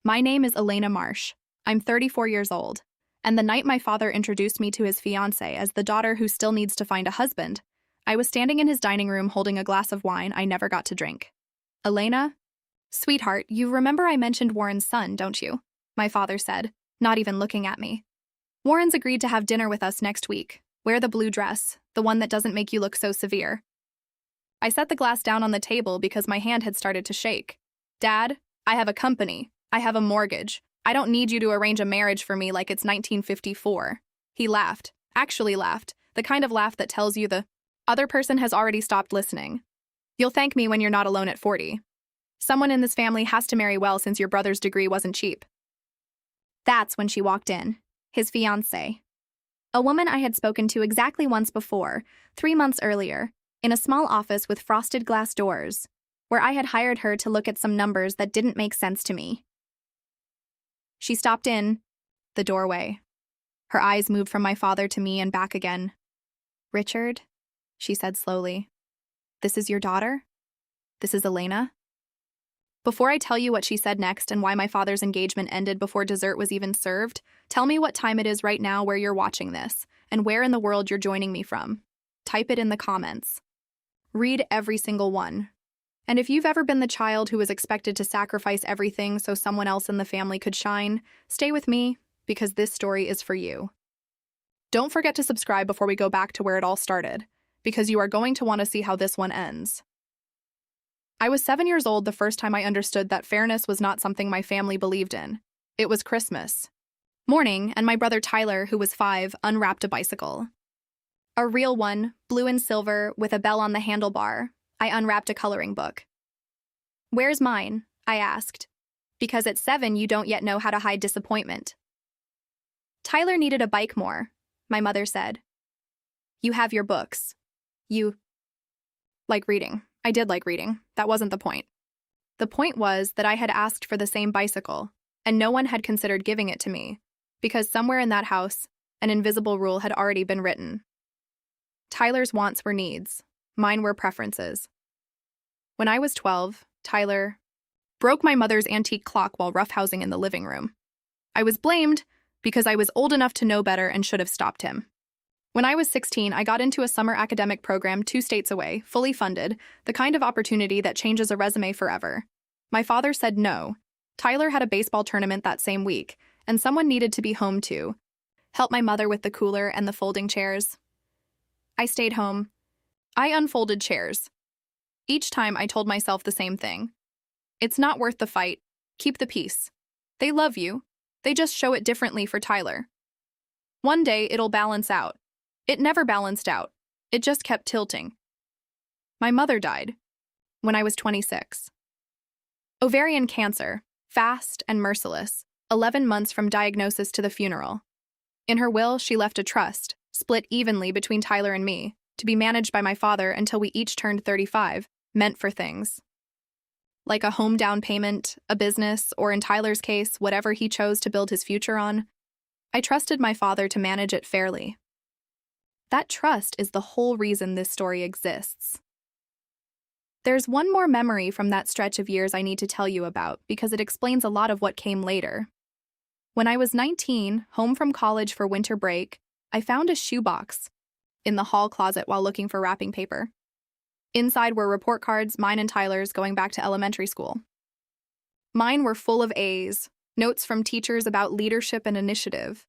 My name is Elena Marsh. I'm 34 years old. And the night my father introduced me to his fiancée as the daughter who still needs to find a husband, I was standing in his dining room holding a glass of wine I never got to drink. Elena? Sweetheart, you remember I mentioned Warren's son, don't you? My father said, not even looking at me. Warren's agreed to have dinner with us next week. Wear the blue dress, the one that doesn't make you look so severe. I set the glass down on the table because my hand had started to shake. Dad, I have a company. I have a mortgage. I don't need you to arrange a marriage for me like it's 1954. He laughed, actually laughed, the kind of laugh that tells you the other person has already stopped listening. You'll thank me when you're not alone at 40. Someone in this family has to marry well since your brother's degree wasn't cheap. That's when she walked in, his fiancée. A woman I had spoken to exactly once before, 3 months earlier, in a small office with frosted glass doors, where I had hired her to look at some numbers that didn't make sense to me. She stopped in the doorway. Her eyes moved from my father to me and back again. Richard, she said slowly, this is your daughter? This is Elena? Before I tell you what she said next and why my father's engagement ended before dessert was even served, tell me what time it is right now where you're watching this, and where in the world you're joining me from. Type it in the comments. Read every single one. And if you've ever been the child who was expected to sacrifice everything so someone else in the family could shine, stay with me, because this story is for you. Don't forget to subscribe before we go back to where it all started, because you are going to want to see how this one ends. I was 7 years old the first time I understood that fairness was not something my family believed in. It was Christmas morning, and my brother Tyler, who was 5, unwrapped a bicycle. A real one, blue and silver, with a bell on the handlebar. I unwrapped a coloring book. Where's mine? I asked. Because at 7 you don't yet know how to hide disappointment. Tyler needed a bike more, my mother said. You have your books. You like reading. I did like reading. That wasn't the point. The point was that I had asked for the same bicycle, and no one had considered giving it to me, because somewhere in that house, an invisible rule had already been written. Tyler's wants were needs. Mine were preferences. When I was 12, Tyler broke my mother's antique clock while roughhousing in the living room. I was blamed because I was old enough to know better and should have stopped him. When I was 16, I got into a summer academic program 2 states away, fully funded, the kind of opportunity that changes a resume forever. My father said no. Tyler had a baseball tournament that same week, and someone needed to be home to help my mother with the cooler and the folding chairs. I stayed home. I unfolded chairs. Each time I told myself the same thing. It's not worth the fight. Keep the peace. They love you. They just show it differently for Tyler. One day it'll balance out. It never balanced out. It just kept tilting. My mother died when I was 26. Ovarian cancer, fast and merciless, 11 months from diagnosis to the funeral. In her will, she left a trust, split evenly between Tyler and me, to be managed by my father until we each turned 35, meant for things like a home down payment, a business, or in Tyler's case, whatever he chose to build his future on. I trusted my father to manage it fairly. That trust is the whole reason this story exists. There's one more memory from that stretch of years I need to tell you about because it explains a lot of what came later. When I was 19, home from college for winter break, I found a shoebox in the hall closet while looking for wrapping paper. Inside were report cards, mine and Tyler's, going back to elementary school. Mine were full of A's, notes from teachers about leadership and initiative.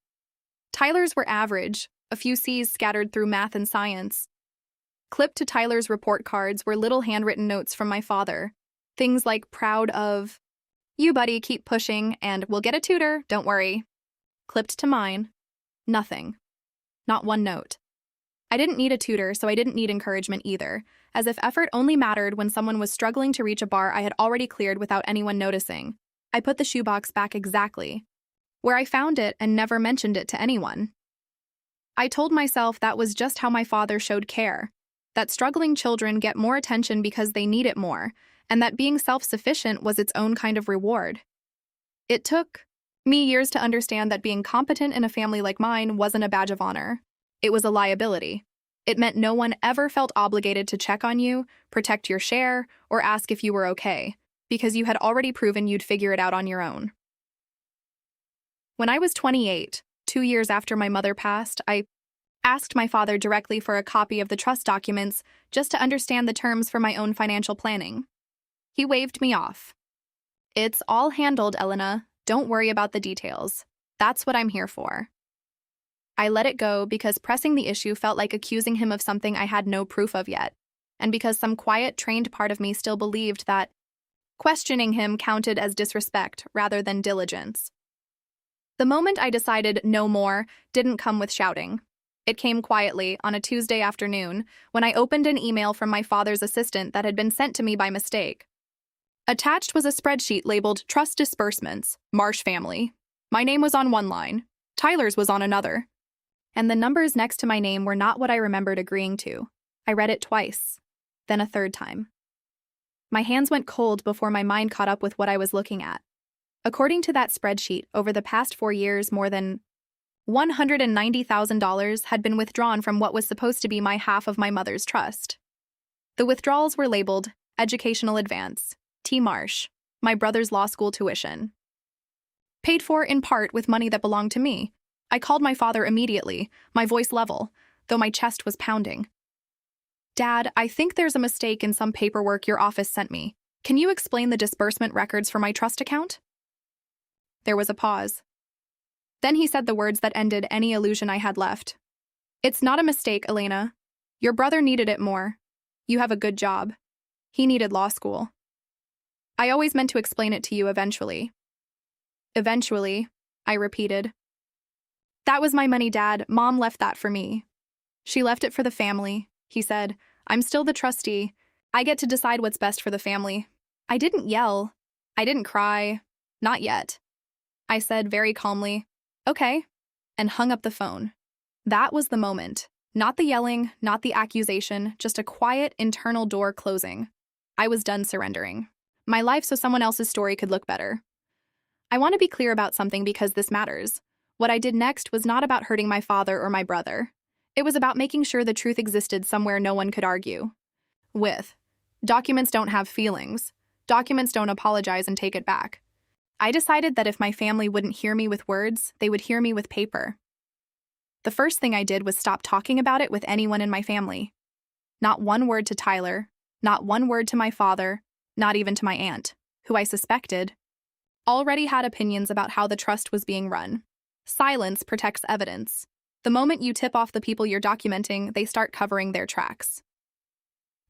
Tyler's were average, a few C's scattered through math and science. Clipped to Tyler's report cards were little handwritten notes from my father. Things like proud of, you buddy, keep pushing, and we'll get a tutor, don't worry. Clipped to mine, nothing. Not one note. I didn't need a tutor, so I didn't need encouragement either, as if effort only mattered when someone was struggling to reach a bar I had already cleared without anyone noticing. I put the shoebox back exactly where I found it and never mentioned it to anyone. I told myself that was just how my father showed care, that struggling children get more attention because they need it more, and that being self-sufficient was its own kind of reward. It took me years to understand that being competent in a family like mine wasn't a badge of honor. It was a liability. It meant no one ever felt obligated to check on you, protect your share, or ask if you were okay, because you had already proven you'd figure it out on your own. When I was 28, 2 years after my mother passed, I asked my father directly for a copy of the trust documents just to understand the terms for my own financial planning. He waved me off. "It's all handled, Elena. Don't worry about the details. That's what I'm here for." I let it go because pressing the issue felt like accusing him of something I had no proof of yet, and because some quiet, trained part of me still believed that questioning him counted as disrespect rather than diligence. The moment I decided no more didn't come with shouting. It came quietly on a Tuesday afternoon when I opened an email from my father's assistant that had been sent to me by mistake. Attached was a spreadsheet labeled Trust Disbursements, Marsh Family. My name was on one line. Tyler's was on another. And the numbers next to my name were not what I remembered agreeing to. I read it twice, then a third time. My hands went cold before my mind caught up with what I was looking at. According to that spreadsheet, over the past 4 years, more than $190,000 had been withdrawn from what was supposed to be my half of my mother's trust. The withdrawals were labeled Educational Advance, T. Marsh, my brother's law school tuition. Paid for in part with money that belonged to me. I called my father immediately, my voice level, though my chest was pounding. "Dad, I think there's a mistake in some paperwork your office sent me. Can you explain the disbursement records for my trust account?" There was a pause. Then he said the words that ended any illusion I had left. "It's not a mistake, Elena. Your brother needed it more. You have a good job. He needed law school. I always meant to explain it to you eventually." "Eventually," I repeated. "That was my money, Dad. Mom left that for me." "She left it for the family," he said. "I'm still the trustee. I get to decide what's best for the family." I didn't yell. I didn't cry. Not yet. I said very calmly, "Okay," and hung up the phone. That was the moment. Not the yelling, not the accusation, just a quiet internal door closing. I was done surrendering. My life so someone else's story could look better. I want to be clear about something because this matters. What I did next was not about hurting my father or my brother. It was about making sure the truth existed somewhere no one could argue with. Documents don't have feelings. Documents don't apologize and take it back. I decided that if my family wouldn't hear me with words, they would hear me with paper. The first thing I did was stop talking about it with anyone in my family. Not one word to Tyler, not one word to my father, not even to my aunt, who I suspected already had opinions about how the trust was being run. Silence protects evidence. The moment you tip off the people you're documenting, they start covering their tracks.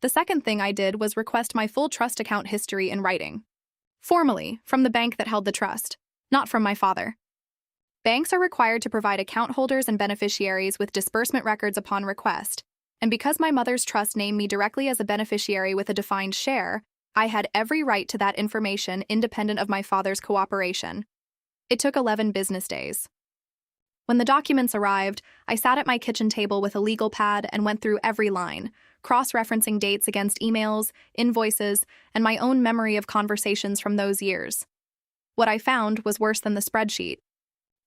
The second thing I did was request my full trust account history in writing. Formally, from the bank that held the trust, not from my father. Banks are required to provide account holders and beneficiaries with disbursement records upon request, and because my mother's trust named me directly as a beneficiary with a defined share, I had every right to that information independent of my father's cooperation. It took 11 business days. When the documents arrived, I sat at my kitchen table with a legal pad and went through every line, cross-referencing dates against emails, invoices, and my own memory of conversations from those years. What I found was worse than the spreadsheet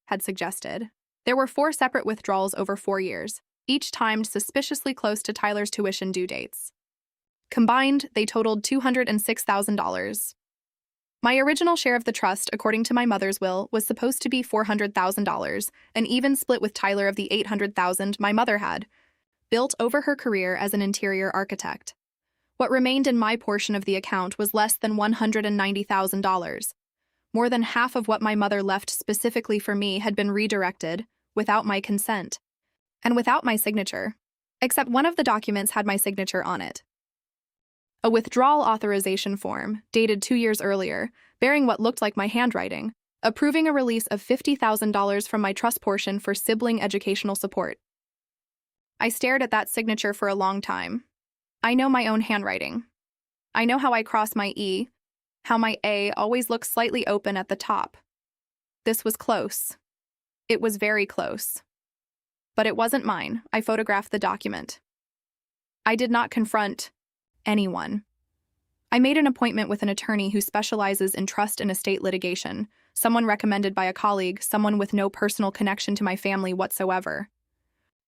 had suggested. There were 4 separate withdrawals over 4 years, each timed suspiciously close to Tyler's tuition due dates. Combined, they totaled $206,000. My original share of the trust, according to my mother's will, was supposed to be $400,000, an even split with Tyler of the $800,000 my mother had built over her career as an interior architect. What remained in my portion of the account was less than $190,000. More than half of what my mother left specifically for me had been redirected, without my consent, and without my signature, except one of the documents had my signature on it. A withdrawal authorization form, dated 2 years earlier, bearing what looked like my handwriting, approving a release of $50,000 from my trust portion for sibling educational support. I stared at that signature for a long time. I know my own handwriting. I know how I cross my E, how my A always looks slightly open at the top. This was close. It was very close. But it wasn't mine. I photographed the document. I did not confront anyone. I made an appointment with an attorney who specializes in trust and estate litigation, someone recommended by a colleague, someone with no personal connection to my family whatsoever.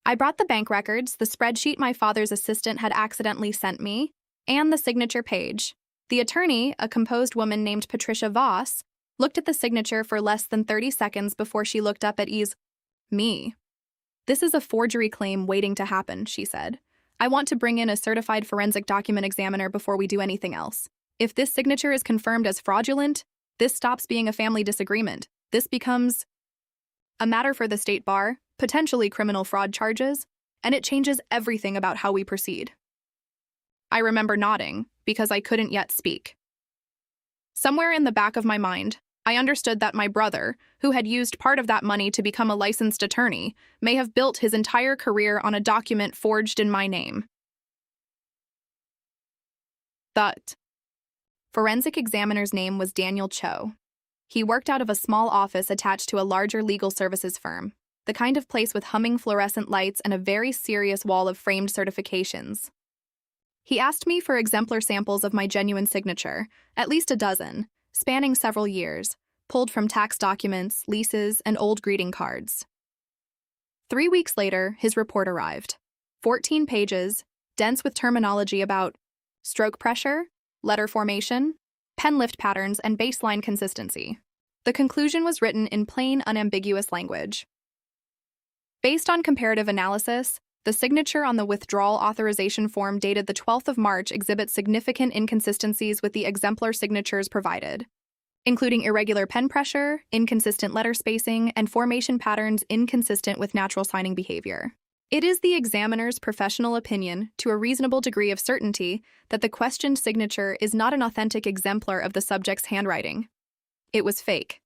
I brought the bank records, the spreadsheet my father's assistant had accidentally sent me, and the signature page. The attorney, a composed woman named Patricia Voss, looked at the signature for less than 30 seconds before she looked up at me. "This is a forgery claim waiting to happen," she said. "I want to bring in a certified forensic document examiner before we do anything else. If this signature is confirmed as fraudulent, this stops being a family disagreement. This becomes a matter for the state bar, potentially criminal fraud charges, and it changes everything about how we proceed." I remember nodding, because I couldn't yet speak. Somewhere in the back of my mind, I understood that my brother, who had used part of that money to become a licensed attorney, may have built his entire career on a document forged in my name. The forensic examiner's name was Daniel Cho. He worked out of a small office attached to a larger legal services firm, the kind of place with humming fluorescent lights and a very serious wall of framed certifications. He asked me for exemplar samples of my genuine signature, at least a dozen, spanning several years, pulled from tax documents, leases, and old greeting cards. 3 weeks later, his report arrived. 14 pages, dense with terminology about stroke pressure, letter formation, pen lift patterns, and baseline consistency. The conclusion was written in plain, unambiguous language. Based on comparative analysis, the signature on the withdrawal authorization form dated the 12th of March exhibits significant inconsistencies with the exemplar signatures provided, including irregular pen pressure, inconsistent letter spacing, and formation patterns inconsistent with natural signing behavior. It is the examiner's professional opinion, to a reasonable degree of certainty, that the questioned signature is not an authentic exemplar of the subject's handwriting. It was fake.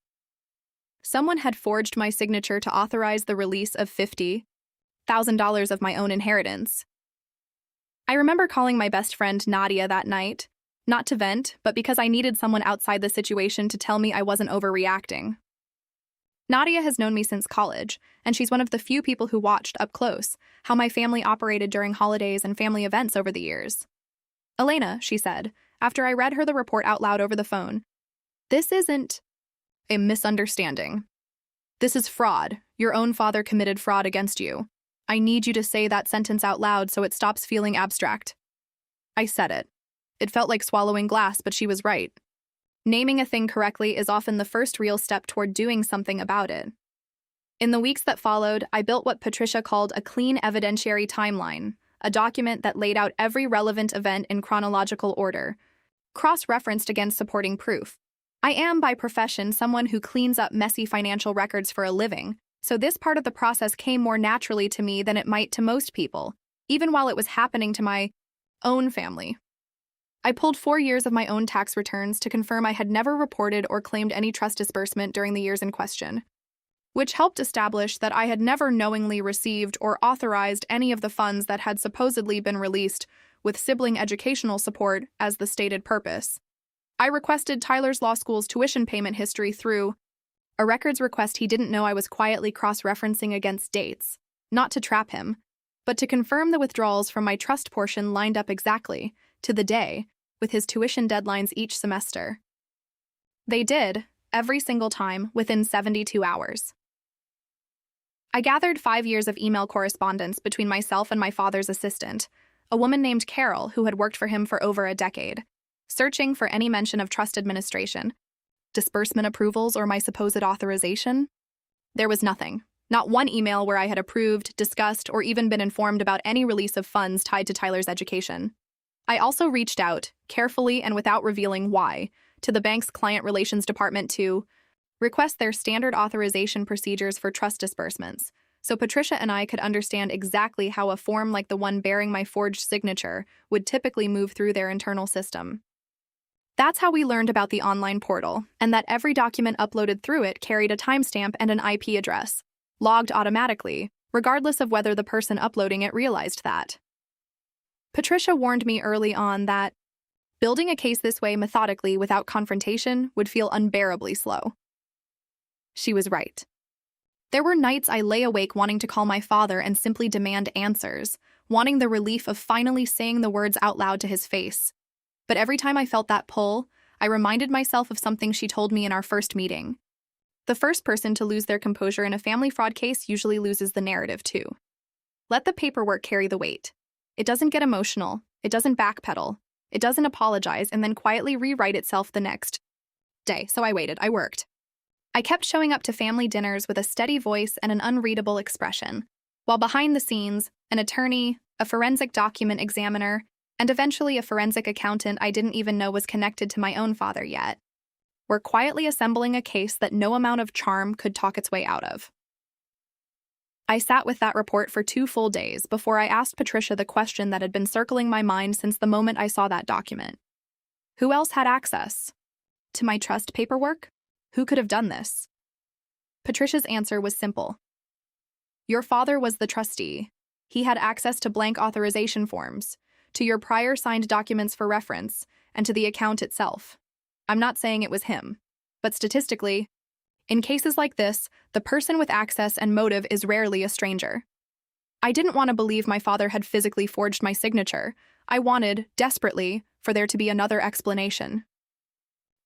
Someone had forged my signature to authorize the release of $50,000 of my own inheritance. I remember calling my best friend Nadia that night, not to vent, but because I needed someone outside the situation to tell me I wasn't overreacting. Nadia has known me since college, and she's one of the few people who watched up close how my family operated during holidays and family events over the years. "Elena," she said, after I read her the report out loud over the phone, "this isn't a misunderstanding. This is fraud. Your own father committed fraud against you. I need you to say that sentence out loud so it stops feeling abstract." I said it. It felt like swallowing glass, but she was right. Naming a thing correctly is often the first real step toward doing something about it. In the weeks that followed, I built what Patricia called a clean evidentiary timeline, a document that laid out every relevant event in chronological order, cross-referenced against supporting proof. I am, by profession, someone who cleans up messy financial records for a living, so this part of the process came more naturally to me than it might to most people, even while it was happening to my own family. I pulled 4 years of my own tax returns to confirm I had never reported or claimed any trust disbursement during the years in question, which helped establish that I had never knowingly received or authorized any of the funds that had supposedly been released with sibling educational support as the stated purpose. I requested Tyler's law school's tuition payment history through a records request he didn't know I was quietly cross-referencing against dates, not to trap him, but to confirm the withdrawals from my trust portion lined up exactly, to the day, with his tuition deadlines each semester. They did, every single time, within 72 hours. I gathered 5 years of email correspondence between myself and my father's assistant, a woman named Carol who had worked for him for over a decade, searching for any mention of trust administration, disbursement approvals, or my supposed authorization. There was nothing. Not one email where I had approved, discussed, or even been informed about any release of funds tied to Tyler's education. I also reached out, carefully and without revealing why, to the bank's client relations department to request their standard authorization procedures for trust disbursements, so Patricia and I could understand exactly how a form like the one bearing my forged signature would typically move through their internal system. That's how we learned about the online portal, and that every document uploaded through it carried a timestamp and an IP address, logged automatically, regardless of whether the person uploading it realized that. Patricia warned me early on that building a case this way methodically without confrontation would feel unbearably slow. She was right. There were nights I lay awake wanting to call my father and simply demand answers, wanting the relief of finally saying the words out loud to his face. But every time I felt that pull, I reminded myself of something she told me in our first meeting. The first person to lose their composure in a family fraud case usually loses the narrative too. Let the paperwork carry the weight. It doesn't get emotional, it doesn't backpedal, it doesn't apologize and then quietly rewrite itself the next day, so I waited. I worked. I kept showing up to family dinners with a steady voice and an unreadable expression, while behind the scenes, an attorney, a forensic document examiner, and eventually a forensic accountant I didn't even know was connected to my own father yet, were quietly assembling a case that no amount of charm could talk its way out of. I sat with that report for 2 full days before I asked Patricia the question that had been circling my mind since the moment I saw that document. Who else had access to my trust paperwork? Who could have done this? Patricia's answer was simple. Your father was the trustee. He had access to blank authorization forms, to your prior signed documents for reference, and to the account itself. I'm not saying it was him, but statistically, in cases like this, the person with access and motive is rarely a stranger. I didn't want to believe my father had physically forged my signature. I wanted, desperately, for there to be another explanation.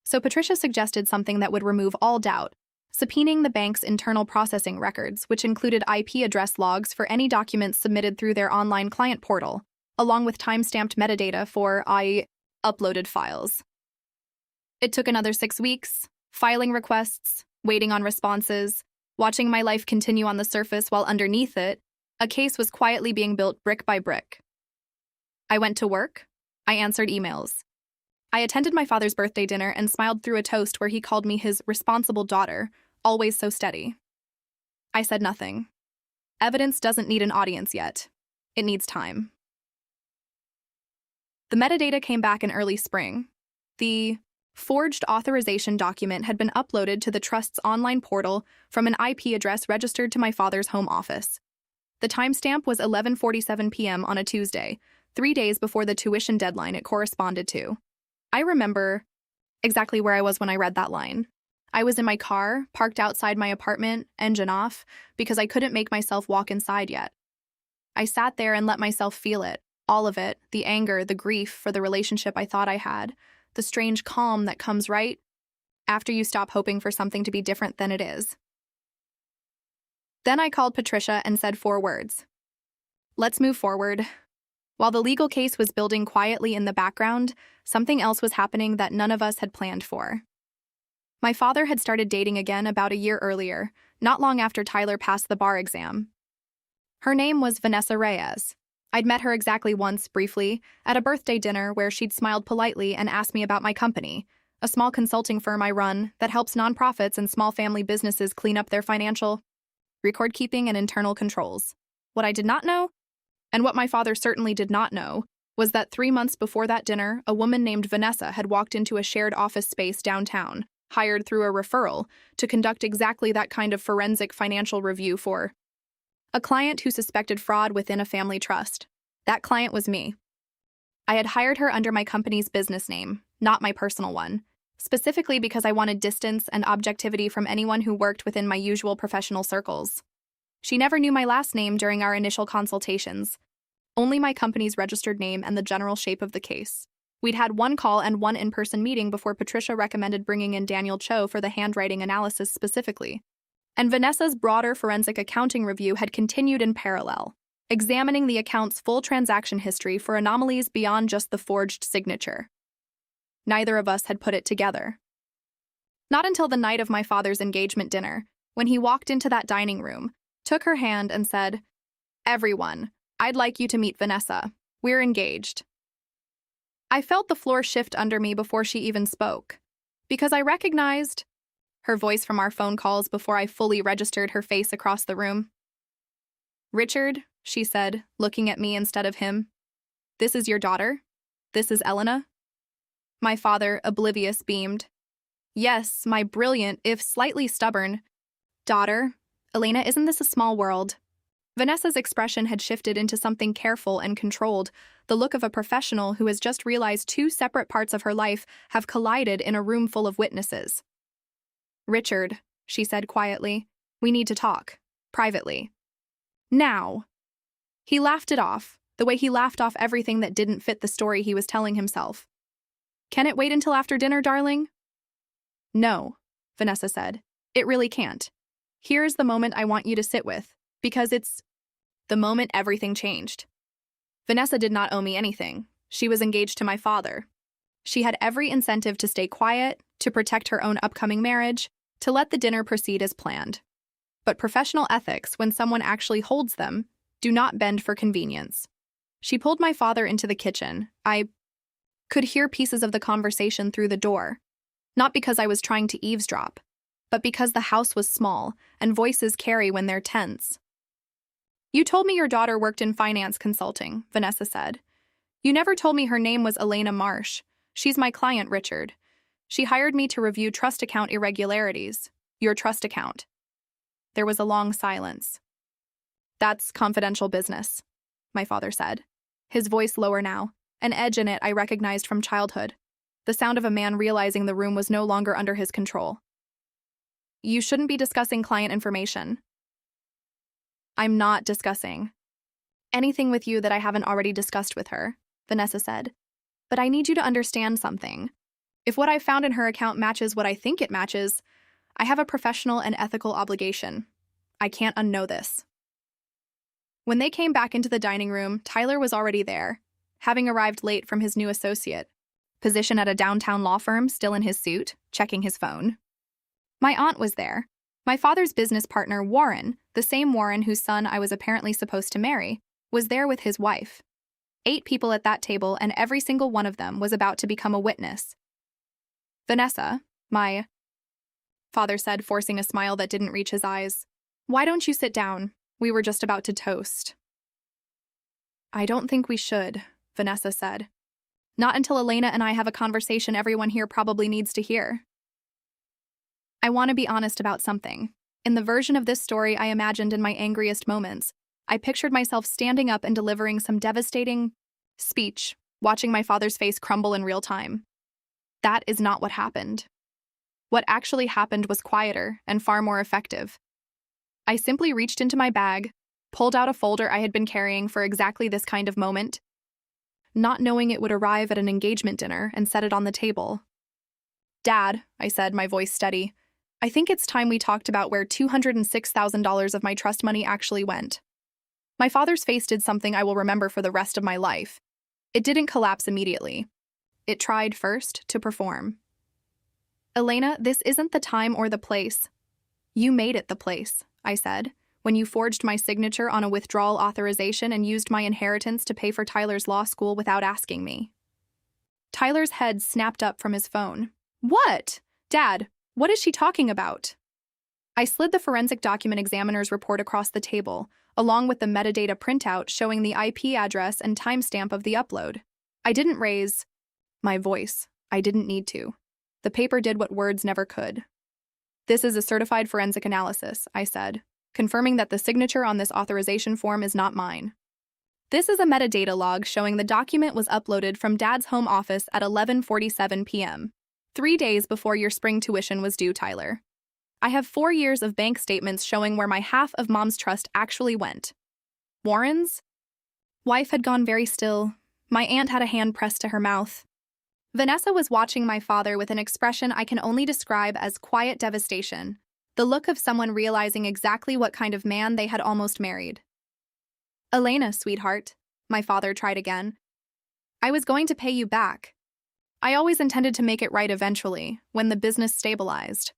So Patricia suggested something that would remove all doubt, subpoenaing the bank's internal processing records, which included IP address logs for any documents submitted through their online client portal, along with time-stamped metadata for uploaded files. It took another 6 weeks, filing requests, waiting on responses, watching my life continue on the surface while underneath it, a case was quietly being built brick by brick. I went to work. I answered emails. I attended my father's birthday dinner and smiled through a toast where he called me his responsible daughter, always so steady. I said nothing. Evidence doesn't need an audience yet. It needs time. The metadata came back in early spring. The forged authorization document had been uploaded to the trust's online portal from an IP address registered to my father's home office. The timestamp was 11:47 p.m. on a Tuesday, 3 days before the tuition deadline it corresponded to. I remember exactly where I was when I read that line. I was in my car, parked outside my apartment, engine off, because I couldn't make myself walk inside yet. I sat there and let myself feel it, all of it, the anger, the grief for the relationship I thought I had, the strange calm that comes right after you stop hoping for something to be different than it is. Then I called Patricia and said 4 words. Let's move forward. While the legal case was building quietly in the background, something else was happening that none of us had planned for. My father had started dating again about a year earlier, not long after Tyler passed the bar exam. Her name was Vanessa Reyes. I'd met her exactly once, briefly, at a birthday dinner where she'd smiled politely and asked me about my company, a small consulting firm I run that helps nonprofits and small family businesses clean up their financial record-keeping and internal controls. What I did not know, and what my father certainly did not know, was that 3 months before that dinner, a woman named Vanessa had walked into a shared office space downtown, hired through a referral, to conduct exactly that kind of forensic financial review for a client who suspected fraud within a family trust. That client was me. I had hired her under my company's business name, not my personal one, specifically because I wanted distance and objectivity from anyone who worked within my usual professional circles. She never knew my last name during our initial consultations, only my company's registered name and the general shape of the case. We'd had 1 call and 1 in-person meeting before Patricia recommended bringing in Daniel Cho for the handwriting analysis specifically. And Vanessa's broader forensic accounting review had continued in parallel, examining the account's full transaction history for anomalies beyond just the forged signature. Neither of us had put it together. Not until the night of my father's engagement dinner, when he walked into that dining room, took her hand and said, "Everyone, I'd like you to meet Vanessa. We're engaged." I felt the floor shift under me before she even spoke, because I recognized her voice from our phone calls before I fully registered her face across the room. "Richard," she said, looking at me instead of him, "this is your daughter? This is Elena?" My father, oblivious, beamed. "Yes, my brilliant, if slightly stubborn, daughter. Elena, isn't this a small world?" Vanessa's expression had shifted into something careful and controlled, the look of a professional who has just realized 2 separate parts of her life have collided in a room full of witnesses. "Richard," she said quietly, "we need to talk. Privately. Now." He laughed it off, the way he laughed off everything that didn't fit the story he was telling himself. "Can it wait until after dinner, darling?" "No," Vanessa said. "It really can't. Here's the moment I want you to sit with, because it's the moment everything changed." Vanessa did not owe me anything. She was engaged to my father. She had every incentive to stay quiet, to protect her own upcoming marriage, to let the dinner proceed as planned. But professional ethics, when someone actually holds them, do not bend for convenience. She pulled my father into the kitchen. I could hear pieces of the conversation through the door, not because I was trying to eavesdrop, but because the house was small and voices carry when they're tense. "You told me your daughter worked in finance consulting," Vanessa said. "You never told me her name was Elena Marsh. She's my client, Richard. She hired me to review trust account irregularities. Your trust account." There was a long silence. "That's confidential business," my father said, his voice lower now, an edge in it I recognized from childhood, the sound of a man realizing the room was no longer under his control. "You shouldn't be discussing client information." "I'm not discussing anything with you that I haven't already discussed with her," Vanessa said. "But I need you to understand something. If what I found in her account matches what I think it matches, I have a professional and ethical obligation. I can't unknow this." When they came back into the dining room, Tyler was already there, having arrived late from his new associate position at a downtown law firm, still in his suit, checking his phone. My aunt was there. My father's business partner, Warren, the same Warren whose son I was apparently supposed to marry, was there with his wife. 8 people at that table, and every single one of them was about to become a witness. "Vanessa," my father said, forcing a smile that didn't reach his eyes, "why don't you sit down? We were just about to toast." "I don't think we should," Vanessa said. "Not until Elena and I have a conversation everyone here probably needs to hear. I want to be honest about something. In the version of this story I imagined in my angriest moments, I pictured myself standing up and delivering some devastating speech, watching my father's face crumble in real time. That is not what happened. What actually happened was quieter and far more effective. I simply reached into my bag, pulled out a folder I had been carrying for exactly this kind of moment, not knowing it would arrive at an engagement dinner, and set it on the table. "Dad," I said, my voice steady, "I think it's time we talked about where $206,000 of my trust money actually went." My father's face did something I will remember for the rest of my life. It didn't collapse immediately. It tried first to perform. "Elena, this isn't the time or the place." "You made it the place," I said, "when you forged my signature on a withdrawal authorization and used my inheritance to pay for Tyler's law school without asking me." Tyler's head snapped up from his phone. "What? Dad, what is she talking about?" I slid the forensic document examiner's report across the table, along with the metadata printout showing the IP address and timestamp of the upload. I didn't raise my voice. I didn't need to. The paper did what words never could. "This is a certified forensic analysis," I said, confirming that the signature on this authorization form is not mine. "This is a metadata log showing the document was uploaded from Dad's home office at 11:47 p.m., 3 days before your spring tuition was due, Tyler. I have 4 years of bank statements showing where my half of Mom's trust actually went." Warren's wife had gone very still. My aunt had a hand pressed to her mouth. Vanessa was watching my father with an expression I can only describe as quiet devastation, the look of someone realizing exactly what kind of man they had almost married. "Elena, sweetheart," my father tried again. "I was going to pay you back. I always intended to make it right eventually, when the business stabilized.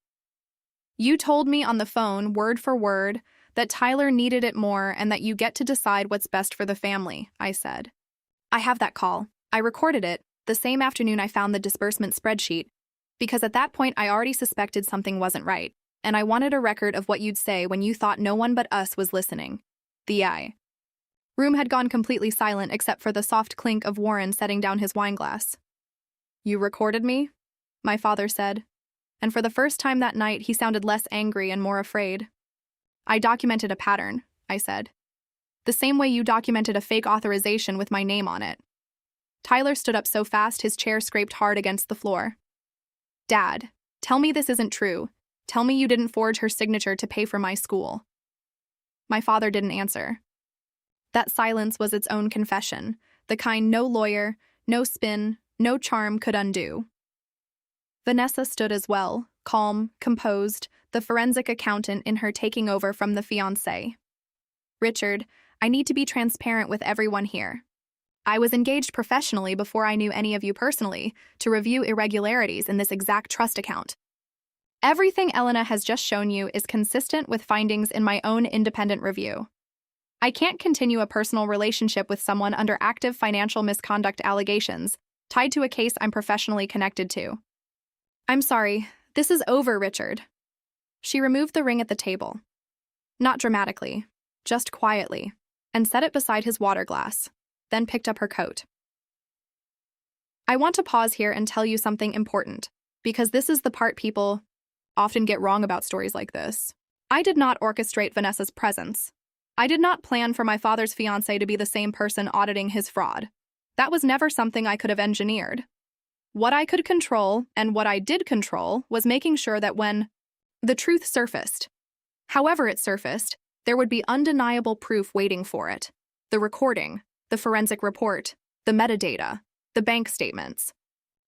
You told me on the phone, word for word, that Tyler needed it more and that you get to decide what's best for the family," I said. "I have that call. I recorded it the same afternoon I found the disbursement spreadsheet, because at that point I already suspected something wasn't right, and I wanted a record of what you'd say when you thought no one but us was listening." The room had gone completely silent except for the soft clink of Warren setting down his wineglass. "You recorded me?" my father said, and for the first time that night he sounded less angry and more afraid. "I documented a pattern," I said. "The same way you documented a fake authorization with my name on it." Tyler stood up so fast his chair scraped hard against the floor. "Dad, tell me this isn't true. Tell me you didn't forge her signature to pay for my school." My father didn't answer. That silence was its own confession, the kind no lawyer, no spin, no charm could undo. Vanessa stood as well, calm, composed, the forensic accountant in her taking over from the fiancé. "Richard, I need to be transparent with everyone here. I was engaged professionally before I knew any of you personally to review irregularities in this exact trust account. Everything Elena has just shown you is consistent with findings in my own independent review. I can't continue a personal relationship with someone under active financial misconduct allegations tied to a case I'm professionally connected to. I'm sorry, this is over, Richard. She removed the ring at the table. Not dramatically, just quietly, and set it beside his water glass, then picked up her coat. I want to pause here and tell you something important, because this is the part people often get wrong about stories like this. I did not orchestrate Vanessa's presence. I did not plan for my father's fiancée to be the same person auditing his fraud. That was never something I could have engineered. What I could control, and what I did control, was making sure that when the truth surfaced, however it surfaced, there would be undeniable proof waiting for it. The recording, the forensic report, the metadata, the bank statements.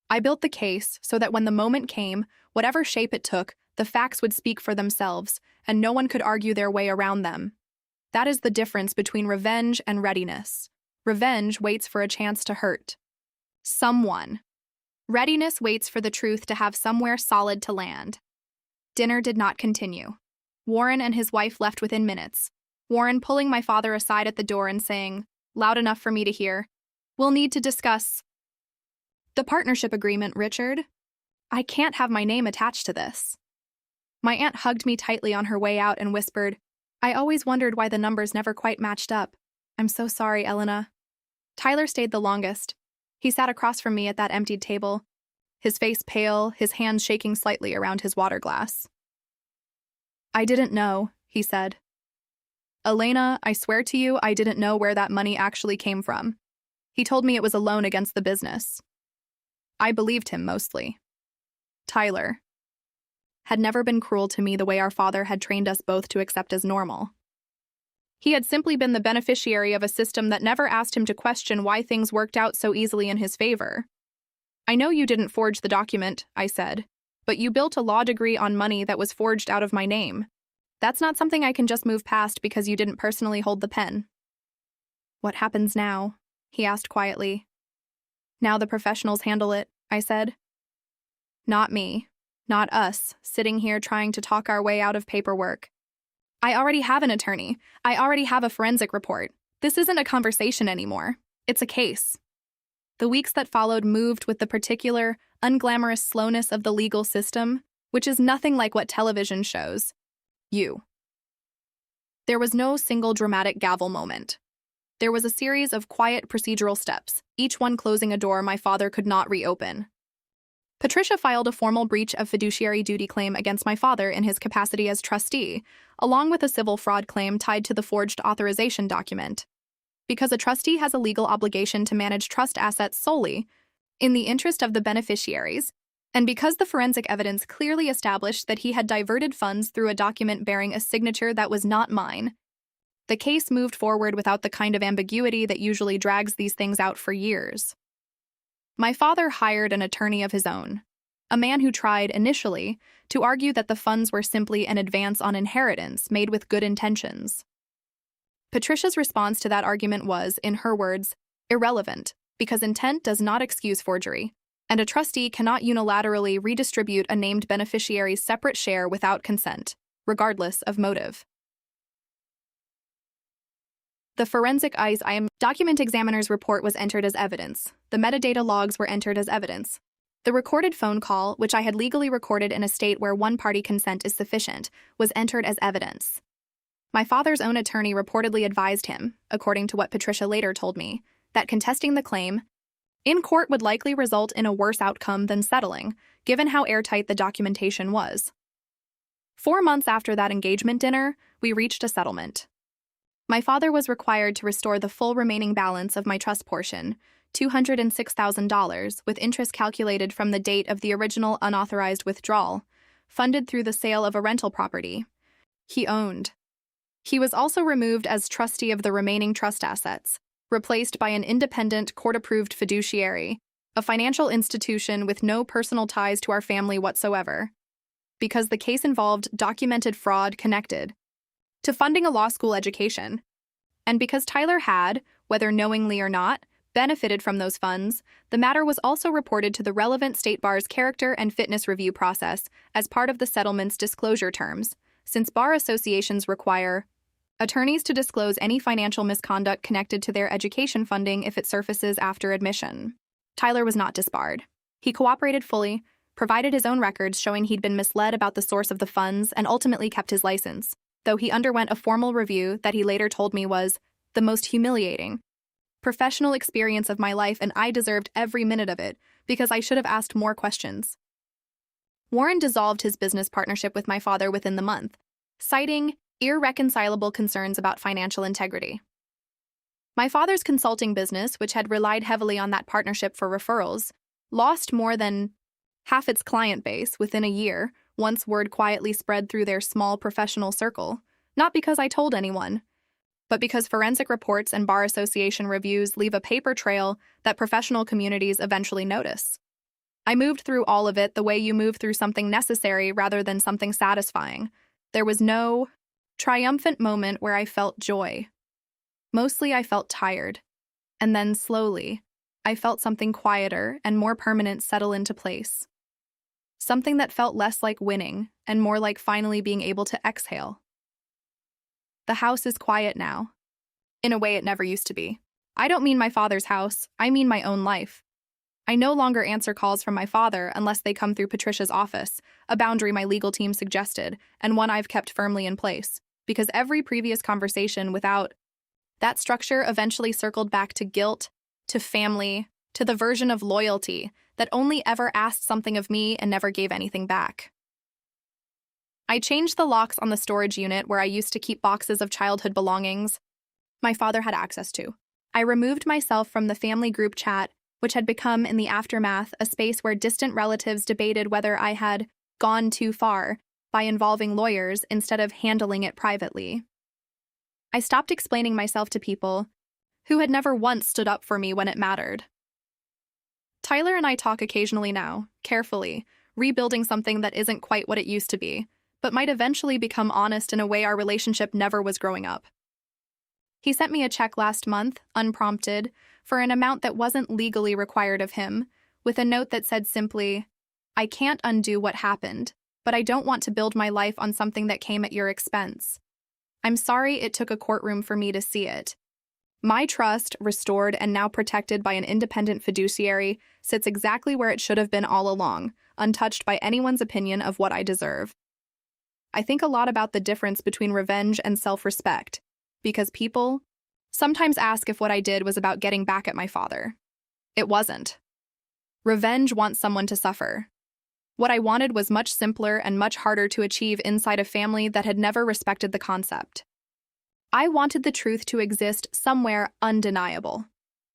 I built the case so that when the moment came, whatever shape it took, the facts would speak for themselves, and no one could argue their way around them. That is the difference between revenge and readiness. Revenge waits for a chance to hurt someone. Readiness waits for the truth to have somewhere solid to land. Dinner did not continue. Warren and his wife left within minutes. Warren pulling my father aside at the door and saying, loud enough for me to hear, "We'll need to discuss the partnership agreement, Richard. I can't have my name attached to this." My aunt hugged me tightly on her way out and whispered, "I always wondered why the numbers never quite matched up. I'm so sorry, Elena." Tyler stayed the longest. He sat across from me at that emptied table, his face pale, his hands shaking slightly around his water glass. "I didn't know," he said. "Elena, I swear to you, I didn't know where that money actually came from. He told me it was a loan against the business." I believed him mostly. Tyler had never been cruel to me the way our father had trained us both to accept as normal. He had simply been the beneficiary of a system that never asked him to question why things worked out so easily in his favor. "I know you didn't forge the document," I said, "but you built a law degree on money that was forged out of my name. That's not something I can just move past because you didn't personally hold the pen." "What happens now?" he asked quietly. "Now the professionals handle it," I said. "Not me. Not us, sitting here trying to talk our way out of paperwork. I already have an attorney. I already have a forensic report. This isn't a conversation anymore. It's a case." The weeks that followed moved with the particular, unglamorous slowness of the legal system, which is nothing like what television shows you. There was no single dramatic gavel moment. There was a series of quiet procedural steps, each one closing a door my father could not reopen. Patricia filed a formal breach of fiduciary duty claim against my father in his capacity as trustee, along with a civil fraud claim tied to the forged authorization document. Because a trustee has a legal obligation to manage trust assets solely in the interest of the beneficiaries, and because the forensic evidence clearly established that he had diverted funds through a document bearing a signature that was not mine, the case moved forward without the kind of ambiguity that usually drags these things out for years. My father hired an attorney of his own, a man who tried, initially, to argue that the funds were simply an advance on inheritance made with good intentions. Patricia's response to that argument was, in her words, irrelevant, because intent does not excuse forgery, and a trustee cannot unilaterally redistribute a named beneficiary's separate share without consent, regardless of motive. The forensic IM document examiner's report was entered as evidence. The metadata logs were entered as evidence. The recorded phone call, which I had legally recorded in a state where one-party consent is sufficient, was entered as evidence. My father's own attorney reportedly advised him, according to what Patricia later told me, that contesting the claim in court would likely result in a worse outcome than settling, given how airtight the documentation was. 4 months after that engagement dinner, we reached a settlement. My father was required to restore the full remaining balance of my trust portion, $206,000, with interest calculated from the date of the original unauthorized withdrawal, funded through the sale of a rental property he owned. He was also removed as trustee of the remaining trust assets, replaced by an independent, court-approved fiduciary, a financial institution with no personal ties to our family whatsoever, because the case involved documented fraud connected to funding a law school education, and because Tyler had, whether knowingly or not, benefited from those funds, the matter was also reported to the relevant state bar's character and fitness review process as part of the settlement's disclosure terms, since bar associations require attorneys to disclose any financial misconduct connected to their education funding if it surfaces after admission. Tyler was not disbarred. He cooperated fully, provided his own records showing he'd been misled about the source of the funds, and ultimately kept his license, though he underwent a formal review that he later told me was the most humiliating professional experience of my life, and I deserved every minute of it because I should have asked more questions. Warren dissolved his business partnership with my father within the month, citing irreconcilable concerns about financial integrity. My father's consulting business, which had relied heavily on that partnership for referrals, lost more than half its client base within a year once word quietly spread through their small professional circle, not because I told anyone, but because forensic reports and bar association reviews leave a paper trail that professional communities eventually notice. I moved through all of it the way you move through something necessary rather than something satisfying. There was no triumphant moment where I felt joy. Mostly I felt tired. And then slowly, I felt something quieter and more permanent settle into place. Something that felt less like winning and more like finally being able to exhale. The house is quiet now. In a way it never used to be. I don't mean my father's house, I mean my own life. I no longer answer calls from my father unless they come through Patricia's office, a boundary my legal team suggested, and one I've kept firmly in place, because every previous conversation without that structure eventually circled back to guilt, to family, to the version of loyalty that only ever asked something of me and never gave anything back. I changed the locks on the storage unit where I used to keep boxes of childhood belongings my father had access to. I removed myself from the family group chat, which had become, in the aftermath, a space where distant relatives debated whether I had gone too far by involving lawyers instead of handling it privately. I stopped explaining myself to people who had never once stood up for me when it mattered. Tyler and I talk occasionally now, carefully, rebuilding something that isn't quite what it used to be, but might eventually become honest in a way our relationship never was growing up. He sent me a check last month, unprompted, for an amount that wasn't legally required of him, with a note that said simply, "I can't undo what happened, but I don't want to build my life on something that came at your expense. I'm sorry it took a courtroom for me to see it. My trust, restored and now protected by an independent fiduciary, sits exactly where it should have been all along, untouched by anyone's opinion of what I deserve." I think a lot about the difference between revenge and self-respect, because people sometimes ask if what I did was about getting back at my father. It wasn't. Revenge wants someone to suffer. What I wanted was much simpler and much harder to achieve inside a family that had never respected the concept. I wanted the truth to exist somewhere undeniable.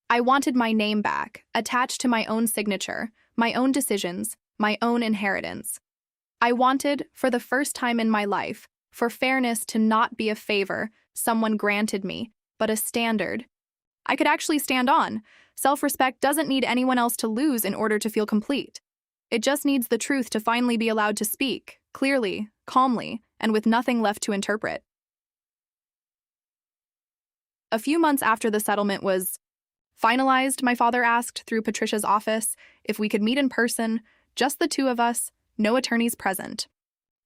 I wanted my name back, attached to my own signature, my own decisions, my own inheritance. I wanted, for the first time in my life, for fairness to not be a favor someone granted me, but a standard I could actually stand on. Self-respect doesn't need anyone else to lose in order to feel complete. It just needs the truth to finally be allowed to speak, clearly, calmly, and with nothing left to interpret. A few months after the settlement was finalized, my father asked through Patricia's office if we could meet in person, just the two of us, no attorneys present.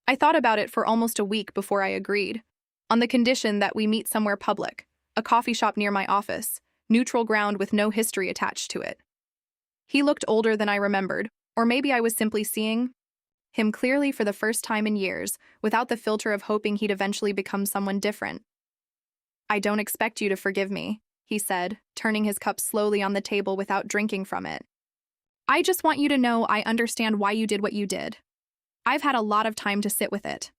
I thought about it for almost a week before I agreed, on the condition that we meet somewhere public, a coffee shop near my office, neutral ground with no history attached to it. He looked older than I remembered, or maybe I was simply seeing him clearly for the first time in years, without the filter of hoping he'd eventually become someone different. "I don't expect you to forgive me," he said, turning his cup slowly on the table without drinking from it. "I just want you to know I understand why you did what you did. I've had a lot of time to sit with it."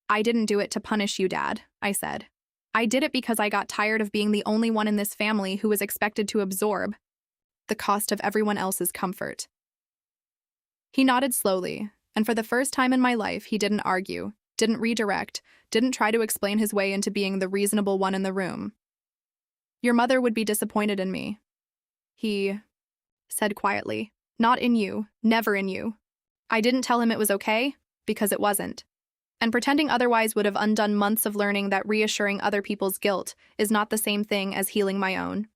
"I didn't do it to punish you, Dad," I said. "I did it because I got tired of being the only one in this family who was expected to absorb the cost of everyone else's comfort." He nodded slowly, and for the first time in my life, he didn't argue, didn't redirect, didn't try to explain his way into being the reasonable one in the room. "Your mother would be disappointed in me," he said quietly. "Not in you, never in you." I didn't tell him it was okay, because it wasn't. And pretending otherwise would have undone months of learning that reassuring other people's guilt is not the same thing as healing my own.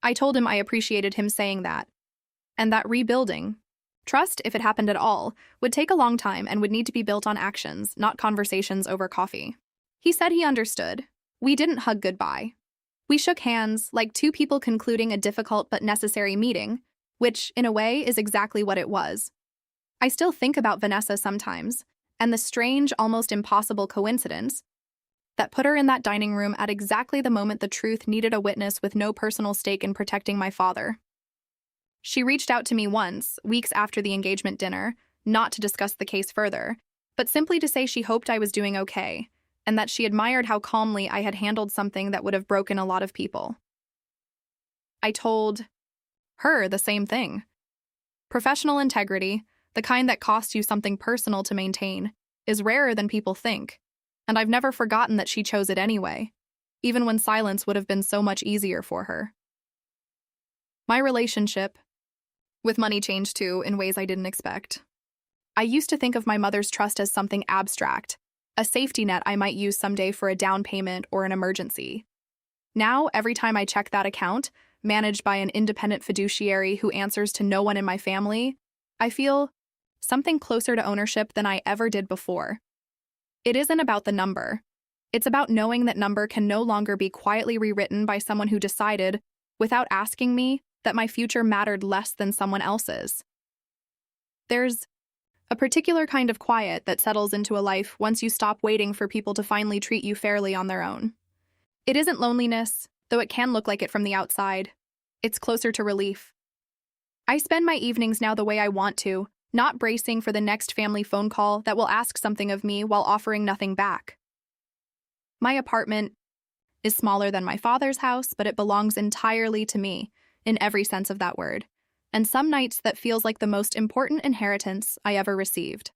I told him I appreciated him saying that, and that rebuilding trust, if it happened at all, would take a long time and would need to be built on actions, not conversations over coffee. He said he understood. We didn't hug goodbye. We shook hands, like two people concluding a difficult but necessary meeting, which, in a way, is exactly what it was. I still think about Vanessa sometimes, and the strange, almost impossible coincidence that put her in that dining room at exactly the moment the truth needed a witness with no personal stake in protecting my father. She reached out to me once, weeks after the engagement dinner, not to discuss the case further, but simply to say she hoped I was doing okay, and that she admired how calmly I had handled something that would have broken a lot of people. I told her the same thing. Professional integrity, the kind that costs you something personal to maintain, is rarer than people think, and I've never forgotten that she chose it anyway, even when silence would have been so much easier for her. My relationship with money changed too in ways I didn't expect. I used to think of my mother's trust as something abstract, a safety net I might use someday for a down payment or an emergency. Now, every time I check that account, managed by an independent fiduciary who answers to no one in my family, I feel something closer to ownership than I ever did before. It isn't about the number. It's about knowing that number can no longer be quietly rewritten by someone who decided, without asking me, that my future mattered less than someone else's. There's a particular kind of quiet that settles into a life once you stop waiting for people to finally treat you fairly on their own. It isn't loneliness, though it can look like it from the outside. It's closer to relief. I spend my evenings now the way I want to, not bracing for the next family phone call that will ask something of me while offering nothing back. My apartment is smaller than my father's house, but it belongs entirely to me, in every sense of that word, and some nights that feels like the most important inheritance I ever received.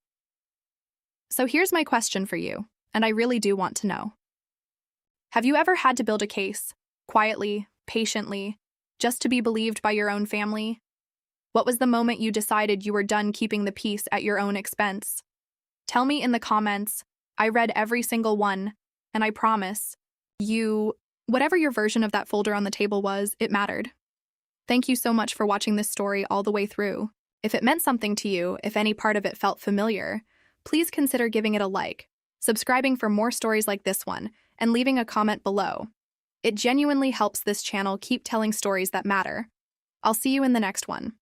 So here's my question for you, and I really do want to know. Have you ever had to build a case, quietly, patiently, just to be believed by your own family? What was the moment you decided you were done keeping the peace at your own expense? Tell me in the comments. I read every single one, and I promise, whatever your version of that folder on the table was, it mattered. Thank you so much for watching this story all the way through. If it meant something to you, if any part of it felt familiar, please consider giving it a like, subscribing for more stories like this one, and leaving a comment below. It genuinely helps this channel keep telling stories that matter. I'll see you in the next one.